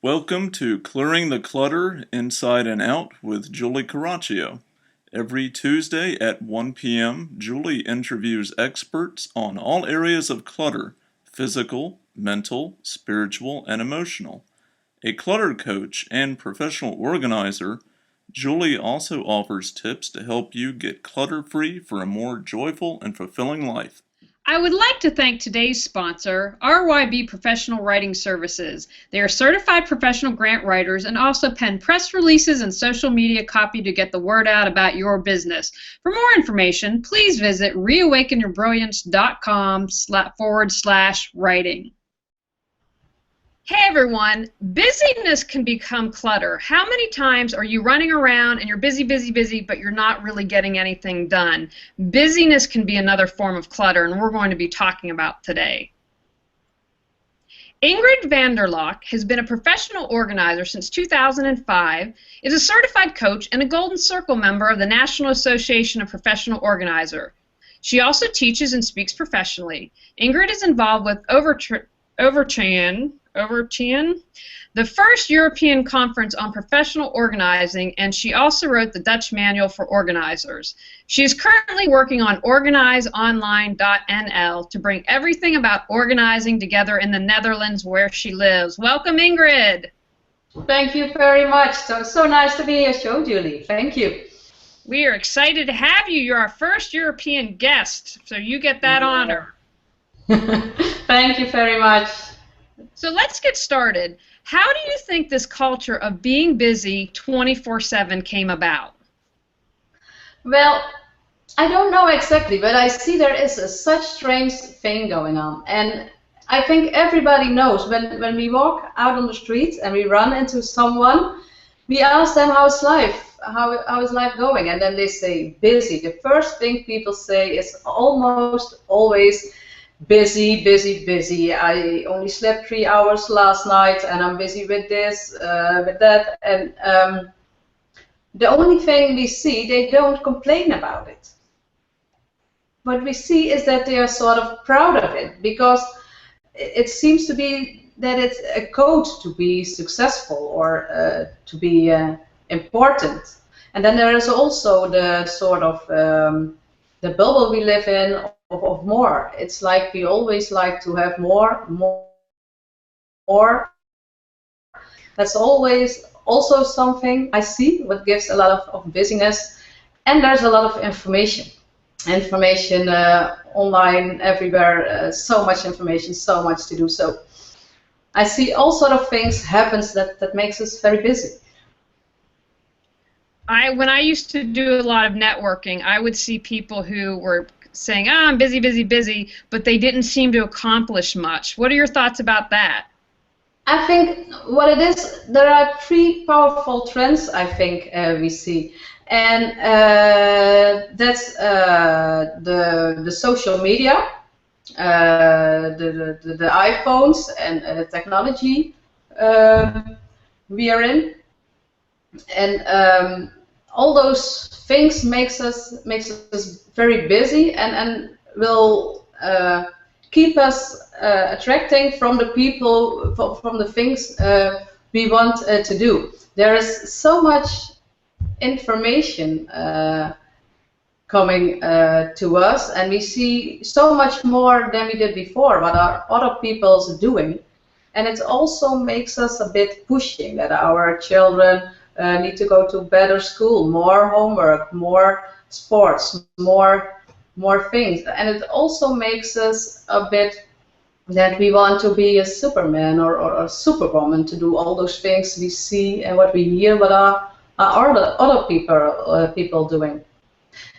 Welcome to Clearing the Clutter Inside and Out with Julie Caraccio. Every Tuesday at 1 p.m., Julie interviews experts on all areas of clutter: physical, mental, spiritual, and emotional. A clutter coach and professional organizer, Julie also offers tips to help you get clutter-free for a more joyful and fulfilling life. I would like to thank today's sponsor, RYB Professional Writing Services. They are certified professional grant writers and also pen press releases and social media copy to get the word out about your business. For more information, please visit reawakenyourbrilliance.com/writing. Hey everyone, busyness can become clutter. How many times are you running around and you're busy, busy, busy, but you're not really getting anything done? Busyness can be another form of clutter, and we're going to be talking about today. Ingrid Vanderlock has been a professional organizer since 2005, is a certified coach, and a Golden Circle member of the National Association of Professional Organizers. She also teaches and speaks professionally. Ingrid is involved with Overtrein, the first European conference on professional organizing, and she also wrote the Dutch Manual for Organizers. She is currently working on organizeonline.nl to bring everything about organizing together in the Netherlands where she lives. Welcome, Ingrid. Thank you very much. So nice to be here, Julie. Thank you. We are excited to have you. You're our first European guest, so you get that honor. Thank you very much. So let's get started. How do you think this culture of being busy 24/7 came about? Well, I don't know exactly, but I see there is such strange thing going on. And I think everybody knows when we walk out on the street and we run into someone, we ask them how's life, how is life going? And then they say busy. The first thing people say is almost always busy, busy, busy. I only slept 3 hours last night, and I'm busy with this, with that. And the only thing we see, they don't complain about it. What we see is that they are sort of proud of it, because it seems to be that it's a code to be successful or to be important. And then there is also the sort of the bubble we live in of more. It's like we always like to have more. That's always also something I see what gives a lot of busyness. And there's a lot of information online everywhere, so much information, so much to do. So I see all sort of things happens that makes us very busy. When I used to do a lot of networking, I would see people who were saying, "Oh, I'm busy, busy, busy," but they didn't seem to accomplish much. What are your thoughts about that? I think what it is, there are 3 powerful trends I think we see, and that's the social media, the iPhones, and the technology we are in, and all those things makes us very busy and will keep us attracting from the people, from the things we want to do. There is so much information coming to us, and we see so much more than we did before what are other people's doing, and it also makes us a bit pushing that our children need to go to better school, more homework, more sports, more things. And it also makes us a bit that we want to be a Superman or a Superwoman, to do all those things we see and what we hear what are other people doing.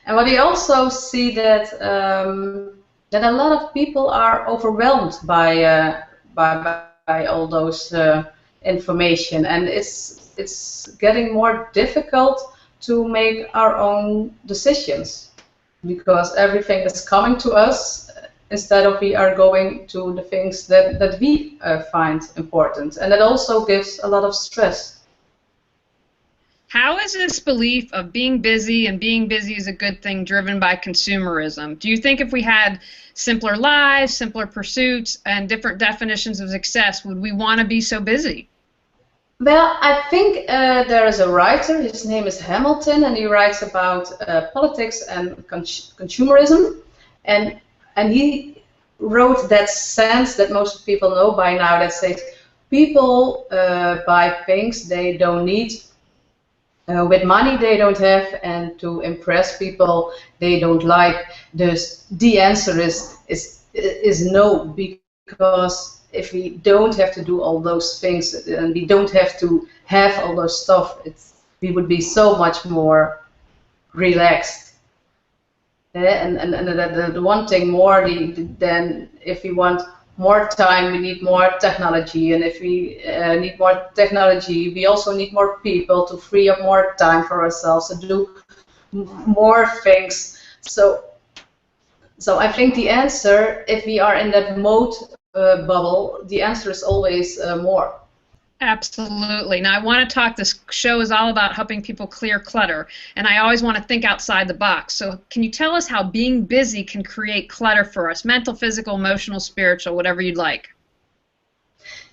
And what we also see that that a lot of people are overwhelmed by all those information, and it's getting more difficult to make our own decisions, because everything is coming to us instead of we are going to the things that we find important, and that also gives a lot of stress. How is this belief of being busy and being busy is a good thing driven by consumerism? Do you think if we had simpler lives, simpler pursuits, and different definitions of success, would we want to be so busy? Well, I think there is a writer, his name is Hamilton, and he writes about politics and consumerism. And, and he wrote that sense that most people know by now that says people buy things they don't need with money they don't have, and to impress people they don't like. The answer is no, because if we don't have to do all those things and we don't have to have all those stuff, we would be so much more relaxed. And the one thing more, then if we want more time, we need more technology, and if we need more technology, we also need more people to free up more time for ourselves to do more things. So I think the answer, if we are in that mode bubble, the answer is always more. Absolutely. Now, I want to talk, this show is all about helping people clear clutter, and I always want to think outside the box. So can you tell us how being busy can create clutter for us, mental, physical, emotional, spiritual, whatever you'd like?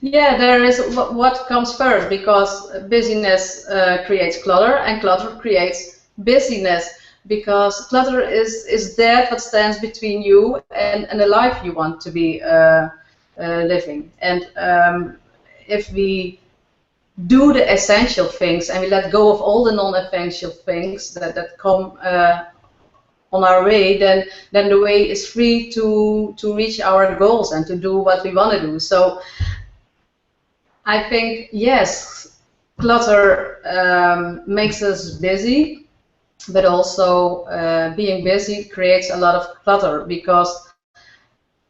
Yeah, there is what comes first, because busyness creates clutter, and clutter creates busyness, because clutter is that what stands between you and the life you want to be living. And if we do the essential things and we let go of all the non-essential things that come on our way, then the way is free to reach our goals and to do what we want to do. So I think, yes, clutter makes us busy, but also being busy creates a lot of clutter, because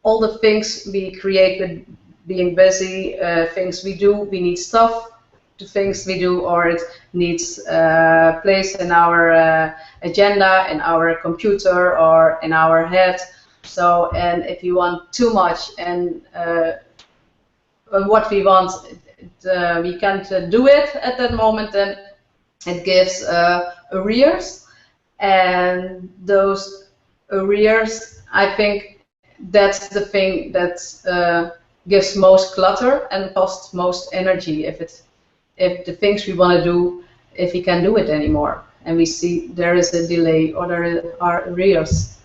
all the things we create with being busy, things we do, we need stuff to things we do, or it needs place in our agenda, in our computer, or in our head. So, and if you want too much and what we want, we can't do it at that moment, then it gives arrears, and those arrears, I think that's the thing that gives most clutter and costs most energy, if the things we want to do, if we can't do it anymore, and we see there is a delay or there are arrears.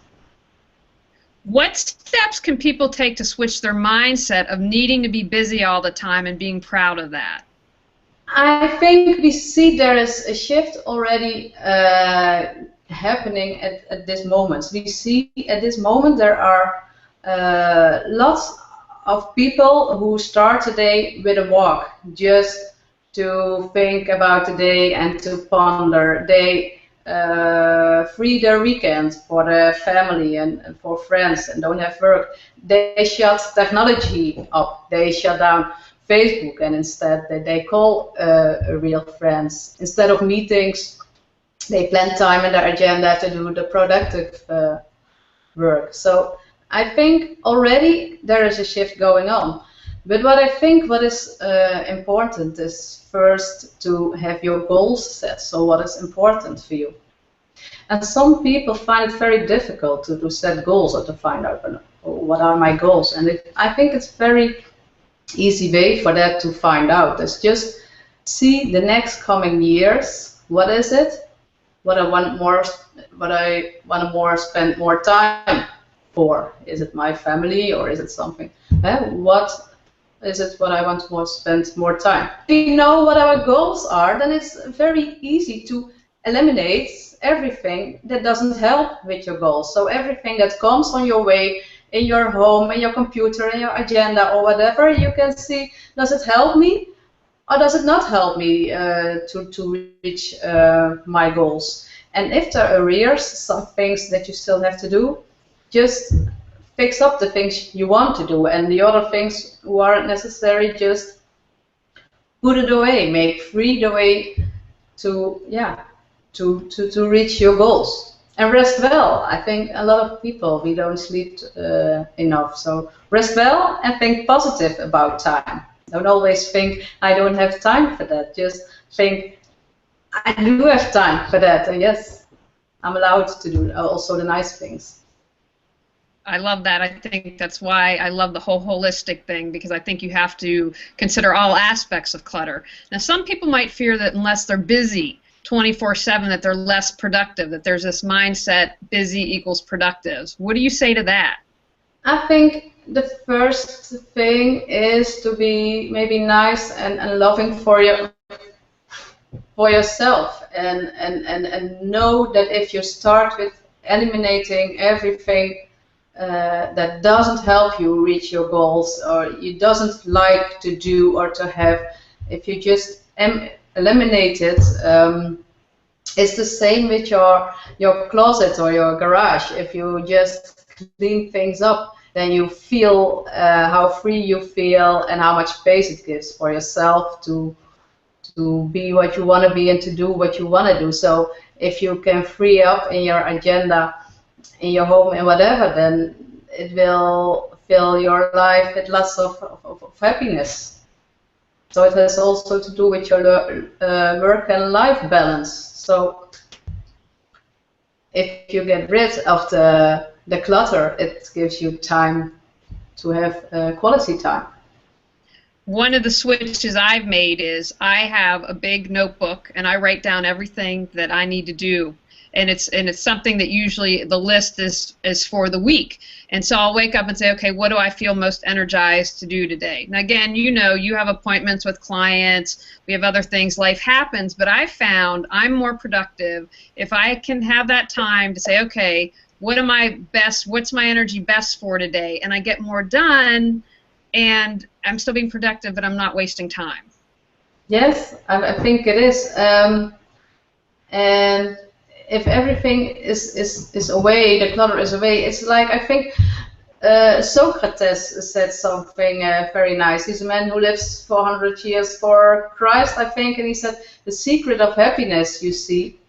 What steps can people take to switch their mindset of needing to be busy all the time and being proud of that? I think we see there is a shift already happening at this moment. We see at this moment there are lots of people who start today with a walk, just to think about the day and to ponder. They free their weekend for their family and for friends and don't have work. They shut technology up. They shut down Facebook, and instead they call real friends. Instead of meetings, they plan time in their agenda to do the productive work. So I think already there is a shift going on. But what I think what is important is first to have your goals set. So what is important for you? And some people find it very difficult to set goals or to find out what are my goals. And I think it's very easy way for that to find out. Is just see the next coming years. What is it? What I want more. What I want to spend more time for. Is it my family, or is it something? What is it? What I want to spend more time. If we know what our goals are, then it's very easy to eliminate everything that doesn't help with your goals. So everything that comes on your way, in your home, in your computer, in your agenda, or whatever, you can see, does it help me or does it not help me to reach my goals? And if there are arrears, some things that you still have to do, just fix up the things you want to do, and the other things who aren't necessary, just put it away, make free the way to reach your goals. And rest well. I think a lot of people, we don't sleep enough. So rest well and think positive about time. Don't always think, I don't have time for that. Just think, I do have time for that. And yes, I'm allowed to do also the nice things. I love that. I think that's why I love the whole holistic thing, because I think you have to consider all aspects of clutter. Now, some people might fear that unless they're busy 24/7, that they're less productive, that there's this mindset busy equals productive. What do you say to that? I think the first thing is to be maybe nice and loving for yourself, and know that if you start with eliminating everything that doesn't help you reach your goals, or you doesn't like to do or to have, if you just eliminate it, it's the same with your closet or your garage. If you just clean things up, then you feel how free you feel and how much space it gives for yourself to be what you want to be and to do what you want to do. So if you can free up in your agenda, in your home and whatever, then it will fill your life with lots of happiness. So it has also to do with your work and life balance. So if you get rid of the clutter, it gives you time to have quality time. One of the switches I've made is I have a big notebook and I write down everything that I need to do. And it's something that usually the list is for the week. And so I'll wake up and say, okay, what do I feel most energized to do today? Now again, you know, you have appointments with clients, we have other things, life happens, but I found I'm more productive if I can have that time to say, okay, what's my energy best for today? And I get more done, and I'm still being productive, but I'm not wasting time. Yes, I think it is. And if everything is away, the clutter is away, it's like, I think Socrates said something very nice. He's a man who lives 400 years for Christ, I think, and he said, the secret of happiness, you see,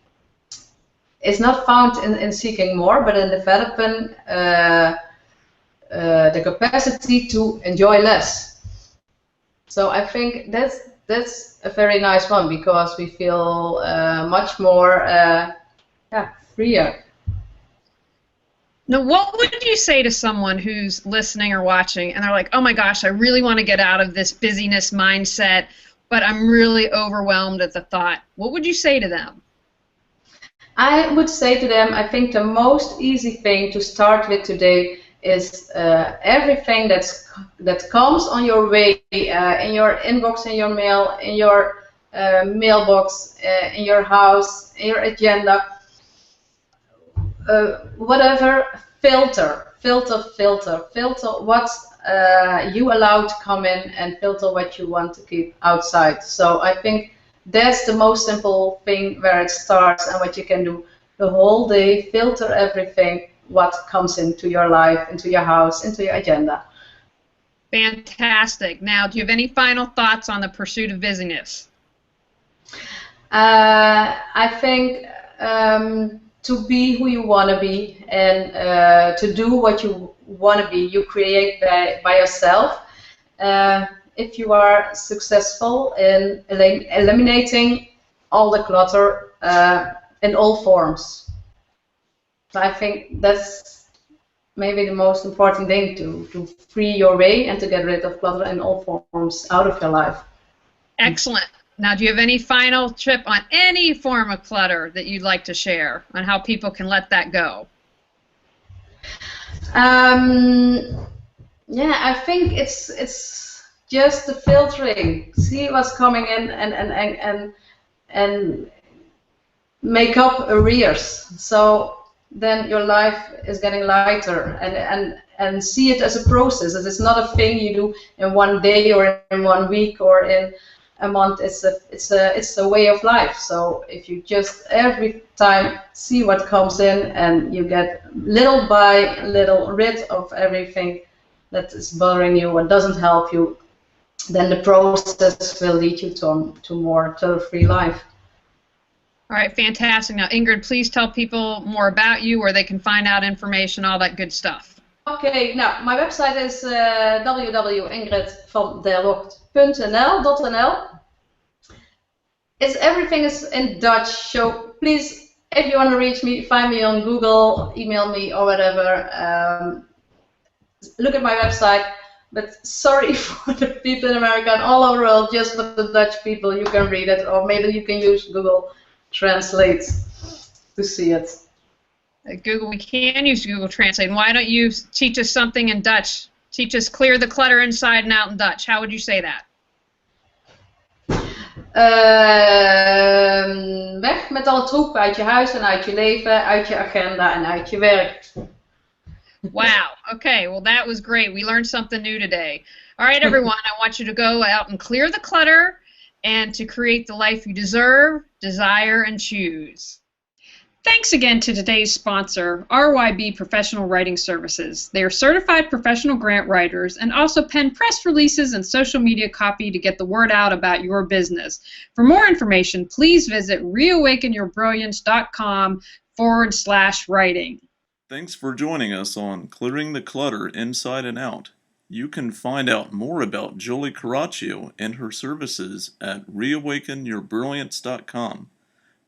is not found in seeking more, but in developing the capacity to enjoy less. So I think that's a very nice one, because we feel much more freer. Now, what would you say to someone who's listening or watching and they're like, oh my gosh, I really want to get out of this busyness mindset, but I'm really overwhelmed at the thought? What would you say to them? I would say to them, I think the most easy thing to start with today is everything that comes on your way, in your inbox, in your mail, in your mailbox, in your house, in your agenda, whatever, filter what you allow to come in, and filter what you want to keep outside. So I think that's the most simple thing where it starts, and what you can do the whole day, filter everything what comes into your life, into your house, into your agenda. Fantastic. Now, do you have any final thoughts on the pursuit of busyness? I think to be who you want to be, and to do what you want to be, you create by yourself. If you are successful in eliminating all the clutter in all forms. So I think that's maybe the most important thing, to free your way and to get rid of clutter in all forms out of your life. Excellent. Now, do you have any final tip on any form of clutter that you'd like to share on how people can let that go? Yeah, I think it's just the filtering. See what's coming in, and make up arrears. So then your life is getting lighter, and see it as a process. It's not a thing you do in one day or in 1 week or in a month. It's a way of life. So if you just every time see what comes in, and you get little by little rid of everything that is bothering you or doesn't help you, then the process will lead you to more clutter-free life. All right, fantastic. Now, Ingrid, please tell people more about you, where they can find out information, all that good stuff. Okay, now my website is www.ingridvanderlocht.nl. Everything is in Dutch, so please, if you want to reach me, find me on Google, email me or whatever. look at my website. But sorry for the people in America and all over the world, just for the Dutch people, you can read it, or maybe you can use Google Translate to see it. Google, we can use Google Translate. Why don't you teach us something in Dutch? Teach us clear the clutter inside and out in Dutch. How would you say that? Weg met alle troep uit je huis en uit je leven, uit je agenda en uit je werk. Wow. Okay. Well, that was great. We learned something new today. All right, everyone. I want you to go out and clear the clutter and to create the life you deserve, desire, and choose. Thanks again to today's sponsor, RYB Professional Writing Services. They are certified professional grant writers and also pen press releases and social media copy to get the word out about your business. For more information, please visit reawakenyourbrilliance.com/writing. Thanks for joining us on Clearing the Clutter Inside and Out. You can find out more about Julie Caraccio and her services at reawakenyourbrilliance.com.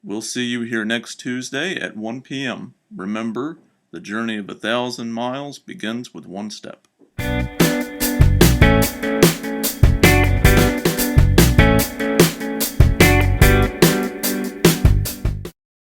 We'll see you here next Tuesday at 1 p.m. Remember, the journey of 1,000 miles begins with one step.